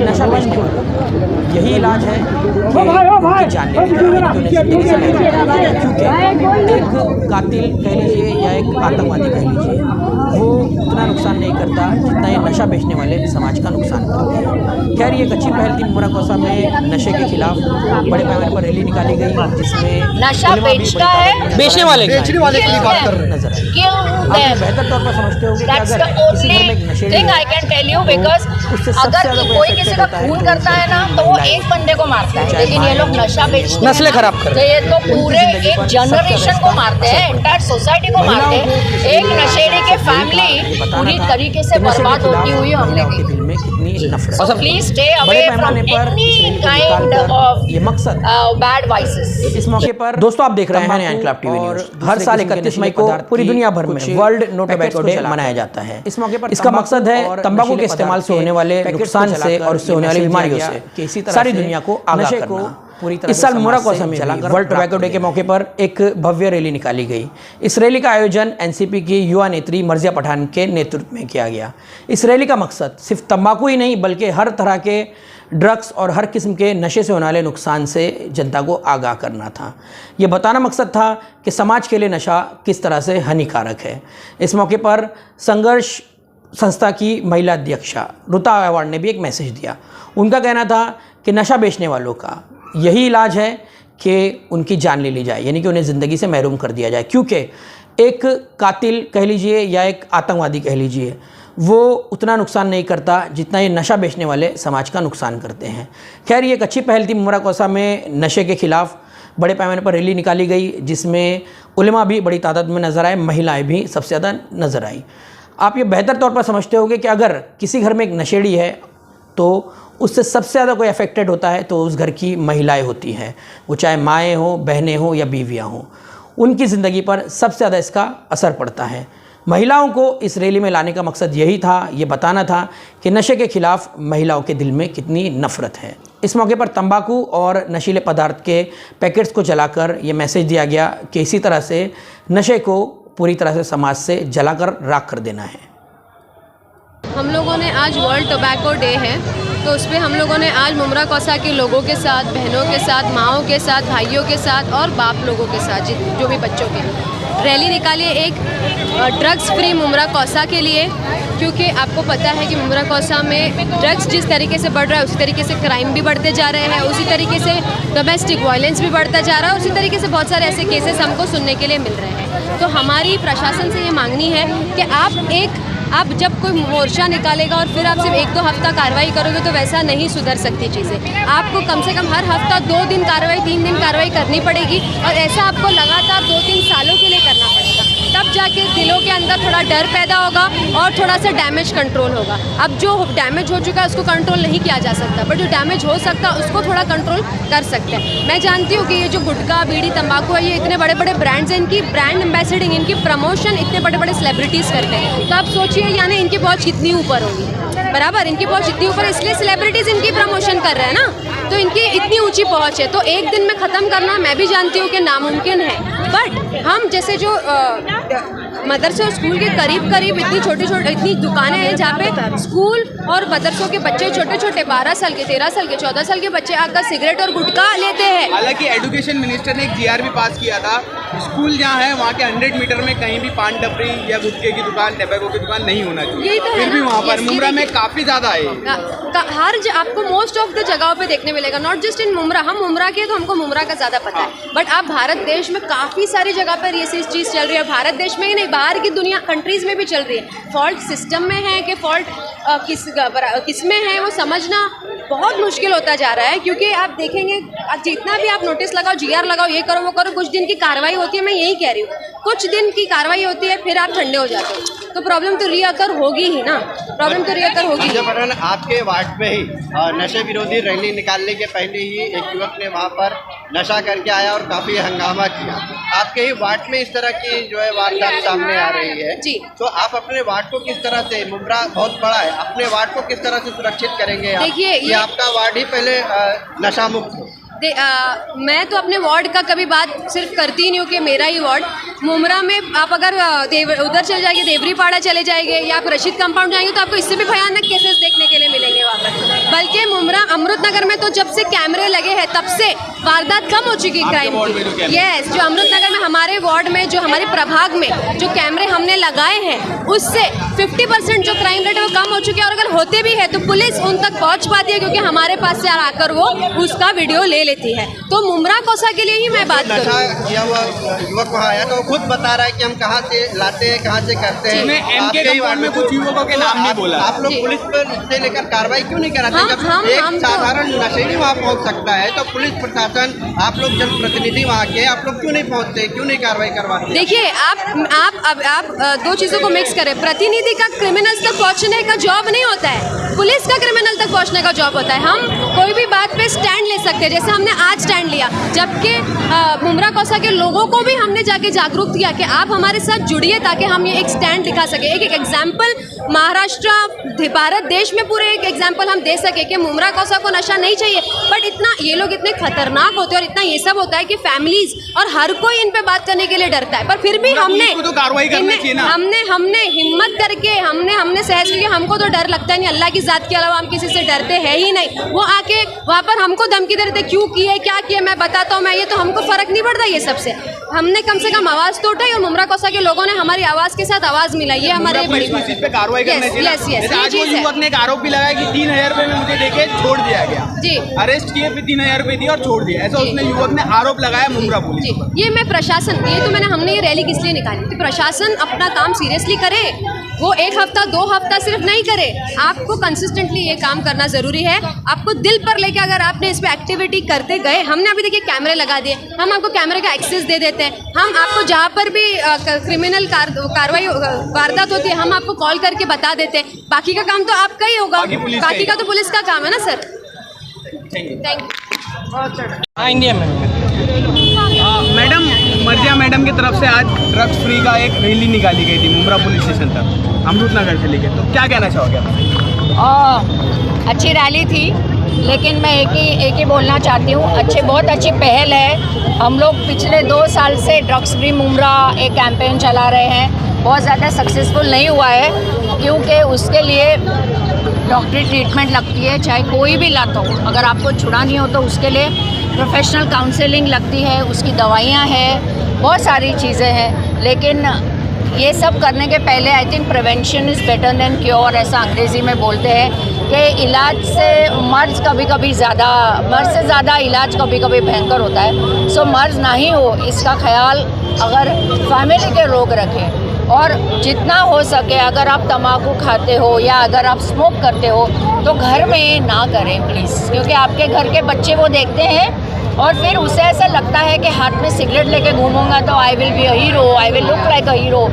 नशा बेचने वालों यही इलाज है कि उनकी जान ले ली जाए, क्योंकि एक कातिल कह लीजिए या एक आतंकवादी कह लीजिए, वो उतना नुकसान नहीं करता जितना ये नशा बेचने वाले समाज का नुकसान करते हैं। खैर, ये एक अच्छी पहल थी। मुमरा कौसा में नशे के खिलाफ बड़े पैमाने पर रैली निकाली गई, जिसमें नशा बेचता है, बेचने वाले के लिए बात कर रहे नजर आए। आप बेहतर तौर पर समझते हो कि अगर किसी घर में एक नशेड़ी I can tell you, because अगर कोई किसी का खून करता है ना तो वो एक बंदे को मारता है, लेकिन ये लोग नशा बेचते हैं, नस्लें खराब कर तो ये तो पूरे एक जनरेशन को मारते हैं, एंटायर सोसाइटी को मारते हैं। एक नशेड़ी के फैमिली पूरी तरीके से बर्बाद होती हुई हमने देखी। So please stay away from any kind of ये मकसद बैड वाइसेस। इस मौके पर दोस्तों आप देख रहे हैं इनकलाब टीवी न्यूज़। हर साल 31 मई को पूरी दुनिया भर में वर्ल्ड नो टोबैको डे मनाया जाता है। इस मौके पर इसका मकसद है तंबाकू के इस्तेमाल से होने वाले नुकसान से और उससे होने वाली बीमारियों से सारी दुनिया को आगाह करना। इस साल मुमरा कौसा में वर्ल्ड टोबैको डे के मौके पर एक भव्य रैली निकाली गई। इस रैली का आयोजन एनसीपी की युवा नेत्री मर्जिया पठान के नेतृत्व में किया गया। इस रैली का मकसद सिर्फ तंबाकू ही नहीं बल्कि हर तरह के ड्रग्स और हर किस्म के नशे से होने वाले नुकसान से जनता को आगाह करना था। ये बताना मकसद था कि समाज के लिए नशा किस तरह से हानिकारक है। इस मौके पर संघर्ष संस्था की महिला अध्यक्षा रुता अवार्ड ने भी एक मैसेज दिया। उनका कहना था कि नशा बेचने वालों का यही इलाज है कि उनकी जान ले ली जाए, यानी कि उन्हें ज़िंदगी से महरूम कर दिया जाए, क्योंकि एक कातिल कह लीजिए या एक आतंकवादी कह लीजिए, वो उतना नुकसान नहीं करता जितना ये नशा बेचने वाले समाज का नुकसान करते हैं। खैर, ये एक अच्छी पहल थी। मुमरा कौसा में नशे के खिलाफ बड़े पैमाने पर रैली निकाली गई, जिसमें उलेमा भी बड़ी तादाद में नज़र आए, महिलाएं भी सबसे ज़्यादा नज़र आई। आप ये बेहतर तौर पर समझते होंगे कि अगर किसी घर में एक नशेड़ी है तो उससे सबसे ज़्यादा कोई अफेक्टेड होता है तो उस घर की महिलाएं होती हैं, वो चाहे माएँ हों, बहनें हों या बीवियाँ हों, उनकी ज़िंदगी पर सबसे ज़्यादा इसका असर पड़ता है। महिलाओं को इस रैली में लाने का मकसद यही था, ये बताना था कि नशे के खिलाफ महिलाओं के दिल में कितनी नफ़रत है। इस मौके पर तंबाकू और नशीले पदार्थ के पैकेट्स को जलाकर ये मैसेज दिया गया कि इसी तरह से नशे को पूरी तरह से समाज से जलाकर राख कर देना है। हम लोगों ने आज वर्ल्ड टोबैको डे है, तो उस पर हम लोगों ने आज मुमरा कौसा के लोगों के साथ, बहनों के साथ, माओं के साथ, भाइयों के साथ और बाप लोगों के साथ, जो भी बच्चों के, रैली निकाली एक ड्रग्स फ्री मुमरा कौसा के लिए, क्योंकि आपको पता है कि मुमरा कौसा में ड्रग्स जिस तरीके से बढ़ रहा है उसी तरीके से क्राइम भी बढ़ते जा रहे हैं, उसी तरीके से डोमेस्टिक वायलेंस भी बढ़ता जा रहा है, उसी तरीके से बहुत सारे ऐसे केसेस हमको सुनने के लिए मिल रहे हैं। तो हमारी प्रशासन से ये मांगनी है कि आप जब कोई मोर्चा निकालेगा और फिर आप सिर्फ 1-2 हफ्ता कार्रवाई करोगे तो वैसा नहीं सुधर सकती चीज़ें। आपको कम से कम हर हफ्ता 2 दिन कार्रवाई, 3 दिन कार्रवाई करनी पड़ेगी, और ऐसा आपको लगातार 2-3 सालों के लिए करना पड़ेगा। तब जाके दिलों के अंदर थोड़ा डर पैदा होगा और थोड़ा सा डैमेज कंट्रोल होगा। अब जो डैमेज हो चुका है उसको कंट्रोल नहीं किया जा सकता, पर जो डैमेज हो सकता है उसको थोड़ा कंट्रोल कर सकते हैं। मैं जानती हूँ कि ये जो गुटखा, बीड़ी, तंबाकू है, ये इतने बड़े बड़े ब्रांड्स हैं, इनकी ब्रांड एम्बेसडिंग, इनकी प्रमोशन इतने बड़े बड़े सेलिब्रिटीज़ करते हैं। तो आप सोचिए यानी इनकी पहुँच कितनी ऊपर होगी, बराबर इनकी पहुँच इतनी ऊपर, इसलिए सेलिब्रिटीज़ इनकी प्रमोशन कर रहे हैं ना, तो इनकी इतनी ऊंची पहुँच है। तो एक दिन में ख़त्म करना मैं भी जानती हूँ कि नामुमकिन है, बट हम जैसे जो मदरसे और स्कूल के करीब इतनी दुकानें हैं जहाँ पे स्कूल और मदरसों के बच्चे छोटे 12 साल के, 13 साल के, 14 साल के बच्चे आकर सिगरेट और गुटखा लेते हैं। हालांकि एजुकेशन मिनिस्टर ने एक GR भी पास किया था, स्कूल जहाँ है वहाँ के 100 मीटर में कहीं भी पान टपरी या गुटखे की दुकान, टबैको की दुकान नहीं होना चाहिए। तो फिर भी वहाँ पर मुमरा में काफ़ी ज़्यादा है। हर आपको मोस्ट ऑफ द जगहों पे देखने मिलेगा, नॉट जस्ट इन मुमरा। हम मुमरा के तो हमको मुमरा का ज़्यादा पता है, बट आप भारत देश में काफ़ी सारी जगह पर ये चीज़ चल रही है। भारत देश में ही नहीं, बाहर की दुनिया कंट्रीज़ में भी चल रही है। फॉल्ट सिस्टम में है कि फॉल्ट किस में है वो समझना बहुत मुश्किल होता जा रहा है, क्योंकि आप देखेंगे जितना भी आप नोटिस लगाओ, GR लगाओ, ये करो वो करो, कुछ दिन की कार्रवाई होती है, मैं यही कह रही हूँ, कुछ दिन की कार्रवाई होती है, फिर आप ठंडे हो जाते हो, तो प्रॉब्लम तो रीअकर होगी ही ना, प्रॉब्लम तो रीअकर होगी। पठान, आपके वार्ड में ही नशे विरोधी रैली निकालने के पहले ही एक युवक ने वहाँ पर नशा करके आया और काफ़ी हंगामा किया। आपके ही वार्ड में इस तरह की जो है वारदात सामने आ रही है जी, तो आप अपने वार्ड को किस तरह से, मुमरा बहुत बड़ा है, अपने वार्ड को किस तरह से सुरक्षित करेंगे? देखिए, ये आपका वार्ड ही पहले नशा मुक्त हो। मैं तो अपने वार्ड का कभी बात सिर्फ करती नहीं हूँ कि मेरा ही वार्ड। मुमरा में आप अगर उधर चले जाएंगे, देवरीपाड़ा चले जाएंगे या आप रशीद कंपाउंड जाएंगे तो आपको इससे भी भयानक केसेस देखने के लिए मिलेंगे वहाँ पर। बल्कि मुमरा अमृतनगर में तो जब से कैमरे लगे हैं तब से वारदात कम हो चुकी क्राइम की। यस, जो अमृतनगर में हमारे वार्ड में, जो हमारे प्रभाग में जो कैमरे हमने लगाए हैं उससे 50% जो क्राइम रेट है वो कम हो चुके हैं, और अगर होते भी है तो पुलिस उन तक पहुँच पाती है, क्योंकि हमारे पास से आकर वो उसका वीडियो ले लेती है। तो मुमरा कोसा के लिए ही मैं बात नशा किया हुआ युवक वहाँ आया तो वो खुद बता रहा है कि हम कहाँ से लाते हैं, कहाँ से करते हैं। आपके वार्ड में कुछ युवकों के नाम नहीं बोला, आप लोग पुलिस पर इससे लेकर कार्रवाई क्यों नहीं कराते? जब एक साधारण नशेड़ी वहाँ पहुँच सकता है तो पुलिस प्रशासन, आप लोग जनप्रतिनिधि वहाँ के, आप लोग क्यों नहीं पहुँचते, क्यों नहीं कार्रवाई करवाते? देखिए, आप दो चीज़ों को मिक्स करें। प्रतिनिधि का क्रिमिनल्स तक पहुँचने का जॉब नहीं होता है, पुलिस का क्रिमिनल तक पहुँचने का जॉब होता है। हम कोई भी बात पे स्टैंड ले सकते हैं, जैसे हमने आज स्टैंड लिया, जबकि मुमरा कोसा के लोगों को भी हमने जाके जागरूक किया कि आप हमारे साथ जुड़िए ताकि हम ये एक स्टैंड दिखा सके। एक एग्जाम्पल महाराष्ट्र, भारत देश में पूरे एक एग्जाम्पल हम दे सके कि मुमरा कोसा को नशा नहीं चाहिए, बट इतना ये लोग इतने खतरनाक होते हैं और इतना ये सब होता है कि फैमिलीज और हर कोई इन पे बात करने के लिए डरता है। पर फिर भी हमने हिम्मत करके हमने सहज, क्योंकि हमको तो डर लगता है नहीं, अल्लाह की जात के अलावा हम किसी से डरते हैं ही नहीं। वो आके वहाँ पर हमको धमकी दे रहे थे, क्यों किए, क्या किए, मैं बताता हूँ मैं, ये तो हमको फर्क नहीं पड़ता ये सबसे। हमने कम से कम आवाज़ तो उठाई और मुमरा कोसा के लोगों ने हमारी आवाज़ के साथ आवाज़ मिलाई, ये हमारे बड़ी बात है। कार्रवाई करने चाहिए। आज वो युवक ने एक आरोप भी लगाया कि 3000 रुपए में मुझे देके छोड़ दिया गया जी, अरेस्ट किए, फिर 3000 रुपए दिए और छोड़ दिया, ऐसा उसने युवक ने आरोप लगाया मुमरा पुलिस पर। ये मैं प्रशासन, ये तो हमने ये रैली किस लिए निकाली कि प्रशासन अपना काम सीरियसली करे, वो 1 हफ्ता 2 हफ्ता सिर्फ नहीं करे, आपको कंसिस्टेंटली ये काम करना ज़रूरी है। आपको दिल पर लेके अगर आपने इस पर एक्टिविटी करते गए, हमने अभी देखिए कैमरे लगा दिए, हम आपको कैमरे का एक्सेस दे देते हैं, हम आपको जहाँ पर भी क्रिमिनल कार्रवाई वारदात होती है हम आपको कॉल करके बता देते हैं। बाकी का काम तो आपका ही होगा, बाकी का तो पुलिस का काम है ना sir. Thank you. Madam, Marziya madam की तरफ से आज ड्रग्स फ्री का एक रैली निकाली गई थी मुमरा पुलिस स्टेशन तक, अमृतनगर से लेके, तो क्या कहना चाहोगे आप? अच्छी रैली थी, लेकिन मैं एक ही बोलना चाहती हूँ, बहुत अच्छी पहल है। हम लोग पिछले 2 साल से ड्रग्स फ्री मुमरा एक कैंपेन चला रहे हैं, बहुत ज़्यादा सक्सेसफुल नहीं हुआ है, क्योंकि उसके लिए डॉक्टरी ट्रीटमेंट लगती है, चाहे कोई भी लत हो, अगर आपको छुड़ानी हो तो उसके लिए प्रोफेशनल काउंसलिंग लगती है, उसकी दवाइयाँ हैं, बहुत सारी चीज़ें हैं। लेकिन ये सब करने के पहले I think prevention is better than cure, ऐसा अंग्रेज़ी में बोलते हैं कि इलाज से मर्ज से ज़्यादा इलाज कभी कभी भयंकर होता है। सो मर्ज ना ही हो, इसका ख्याल अगर फैमिली के लोग रखें, और जितना हो सके अगर आप तंबाकू खाते हो या अगर आप स्मोक करते हो तो घर में ना करें प्लीज़, क्योंकि आपके घर के बच्चे वो देखते हैं और फिर उसे ऐसा लगता है कि हाथ में सिगरेट लेके घूमूंगा तो I will be a hero, I will look like a hero,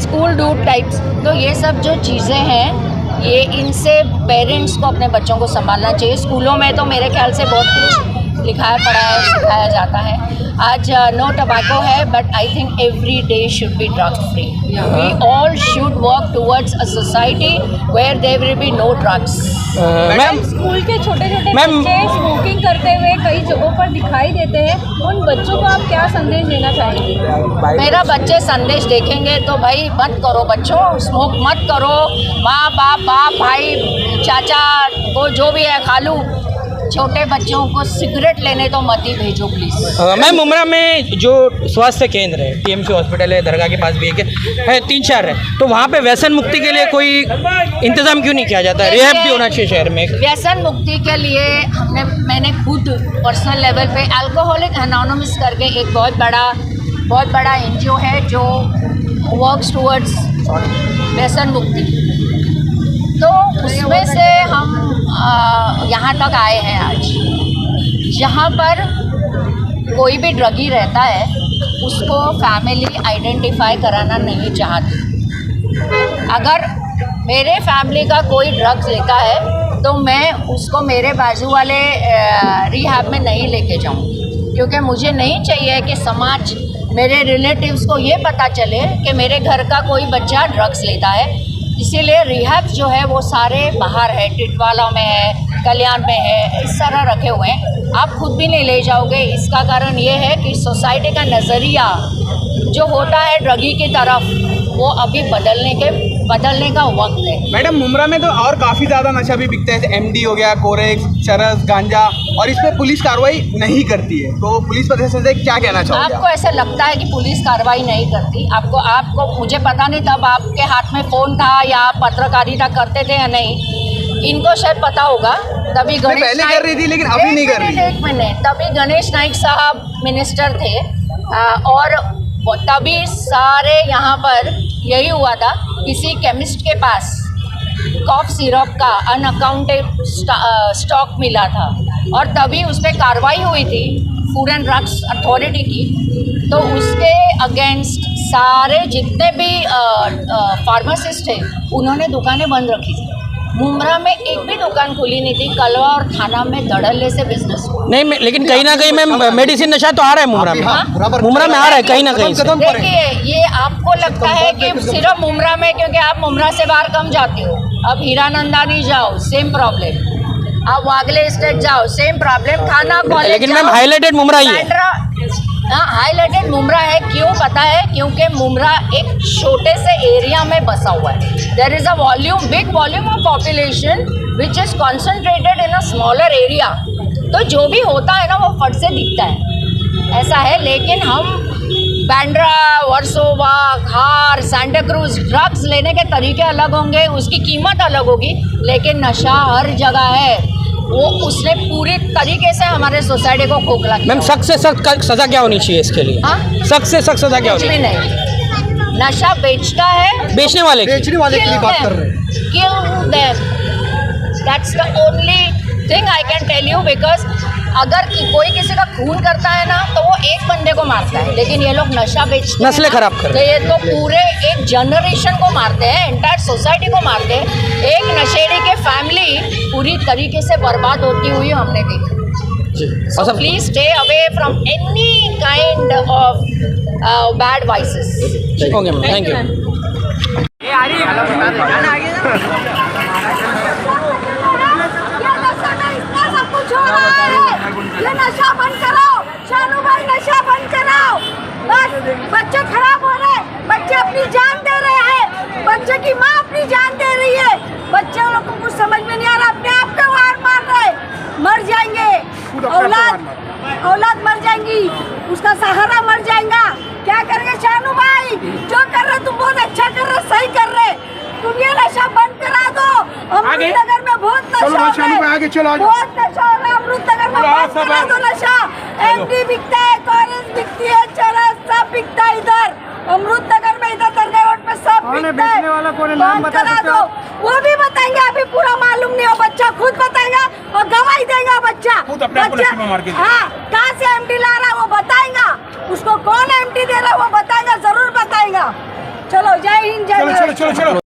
school dude types. तो ये सब जो चीज़ें हैं, ये इनसे पेरेंट्स को अपने बच्चों को संभालना चाहिए। स्कूलों में तो मेरे ख्याल से बहुत कुछ लिखाया पढ़ाया सिखाया जाता है। आज नो टबैको है, but I think every day should be drug free. We all should work towards a society where there will be no drugs. Ma'am, school के छोटे छोटे बच्चे स्मोकिंग करते हुए कई जगहों पर दिखाई देते हैं, उन बच्चों को आप क्या संदेश देना चाहेंगे? मेरा बच्चे संदेश देखेंगे तो भाई मत करो बच्चों, स्मोक मत करो, माँ बाप भाई चाचा वो जो भी है खालू, छोटे बच्चों को सिगरेट लेने तो मत ही भेजो प्लीज़। मैम, मुमरा में जो स्वास्थ्य केंद्र है, TMC हॉस्पिटल है, दरगाह के पास भी है 3-4 है, तो वहाँ पे व्यसन मुक्ति के लिए कोई इंतजाम क्यों नहीं किया जाता है? रिहैब भी होना चाहिए शहर में। व्यसन मुक्ति के लिए मैंने खुद पर्सनल लेवल पे अल्कोहलिक एनोनिमस करके एक बहुत बड़ा NGO है जो वर्क्स टुवर्ड्स व्यसन मुक्ति, तो उसमें से हम यहाँ तक आए हैं आज, जहाँ पर कोई भी ड्रगी रहता है उसको फैमिली आइडेंटिफाई कराना नहीं चाहती। अगर मेरे फैमिली का कोई ड्रग्स लेता है तो मैं उसको मेरे बाजू वाले रिहैब में नहीं लेके जाऊँ, क्योंकि मुझे नहीं चाहिए कि समाज, मेरे रिलेटिव्स को ये पता चले कि मेरे घर का कोई बच्चा ड्रग्स लेता है। इसीलिए रिहैब जो है वो सारे बाहर है, टिटवाला में है, कल्याण में है, इस तरह रखे हुए हैं। आप खुद भी नहीं ले जाओगे। इसका कारण ये है कि सोसाइटी का नज़रिया जो होता है ड्रगी की तरफ, वो अभी बदलने का वक्त है। मैडम, मुमरा में तो और काफ़ी ज़्यादा नशा भी बिकता है, एमडी हो गया, कोरेक्स, चरस, गांजा, और इस पर पुलिस कार्रवाई नहीं करती है। तो पुलिस प्रशासन से क्या कहना चाहोगे? आपको ऐसा लगता है कि पुलिस कार्रवाई नहीं करती? आपको मुझे पता नहीं तब आपके हाथ में फ़ोन था या आप पत्रकारिता करते थे या नहीं। इनको शायद पता होगा। तभी गणेश पहले कर रही थी लेकिन अभी नहीं कर रही। एक मिनट, तभी गणेश नाइक साहब मिनिस्टर थे और तभी सारे यहाँ पर यही हुआ था, किसी केमिस्ट के पास कॉफ सिरप का अनअकाउंटेड स्टॉक मिला था और तभी उस पर कार्रवाई हुई थी फूड एंड ड्रग्स अथॉरिटी की। तो उसके अगेंस्ट सारे जितने भी फार्मासिस्ट थे उन्होंने दुकानें बंद रखी थी। मुमरा में एक भी दुकान खुली नहीं थी। कलवा और थाना में धड़ल्ले से बिजनेस हुआ। नहीं, लेकिन कहीं ना कहीं में मेडिसिन नशा तो आ रहा है मुमरा में। मुमरा में आ रहा है कहीं ना कहीं से। देखिए, ये आपको लगता है कि सिर्फ मुमरा में, क्योंकि आप मुमरा से बाहर कम जाते हो। अब हीरानंदानी जाओ, सेम प्रॉब्लम। आप वागले स्टेट जाओ, सेम प्रॉब्लम। थाना कॉलेज, लेकिन मैम हाईलाइटेड मुमरा ही है। हाईलाइटेड मुमरा है। क्यों पता है? क्योंकि मुमरा एक छोटे से एरिया में बसा हुआ है। There is a big volume of population which is concentrated in a smaller area. तो जो भी होता है ना वो फट से दिखता है, ऐसा है। लेकिन हम बैंड्रा, वर्सोवा, खार, सांता क्रूज, ड्रग्स लेने के तरीके अलग होंगे, उसकी कीमत अलग होगी, लेकिन नशा हर जगह है। वो उसने पूरी तरीके से हमारे सोसाइटी को खोखला किया। मैम, सख्त से सख्त सजा क्या होनी चाहिए इसके लिए? सख्त से सख्त सजा क्या होनी चाहिए? नहीं, नशा बेचता है, बेचने वाले के लिए बात कर रहे हैं। Kill them. That's the only thing I can tell you, because अगर कोई किसी का खून करता है ना तो वो एक बंदे को मारता है, लेकिन ये लोग नशा बेचते हैं, नस्लें खराब कर रहे हैं। तो ये तो पूरे एक जनरेशन को मारते हैं, एंटायर सोसाइटी को मारते हैं। एक नशेड़ी के फैमिली पूरी तरीके से बर्बाद होती हुई हमने देखी। So please stay away from any kind of bad vices. Okay ma'am, thank you. ये नशा बंद कराओ, शानू भाई, नशा बंद कराओ। बस बच्चे खराब हो रहे, बच्चे अपनी जान दे रहे हैं, बच्चे की माँ अपनी जान दे रही है। बच्चे लोगों को कुछ समझ में नहीं आ रहा, अपने आप को वार मार रहे, मर जाएंगे। औलाद मर जाएंगी, उसका सहारा मर जाएगा। क्या करेंगे शानू भाई? जो कर रहे तुम बहुत अच्छा कर रहे, सही कर रहे। तुम ये नशा बंद करा दो। अमृतनगर में बहुत नशा हो रहा है, बहुत नशा हो रहा है अमृतनगर में। बंद करा दो नशा। एमडी बिकता है, कॉलेज बिकती है, चरस सब बिकता है इधर अमृतनगर में, इधर दरगाह रोड पे सब बिकता है। बंद करा दो। वो भी बताएंगे, अभी पूरा मालूम नहीं हो, बच्चा खुद बताएगा और गवाही देगा। बच्चा हाँ, कहाँ से एमडी ला रहा है वो बताएगा, उसको कौन एमडी दे रहा है वो बताएगा, जरूर बताएगा। चलो, जय हिंद, जय भारत।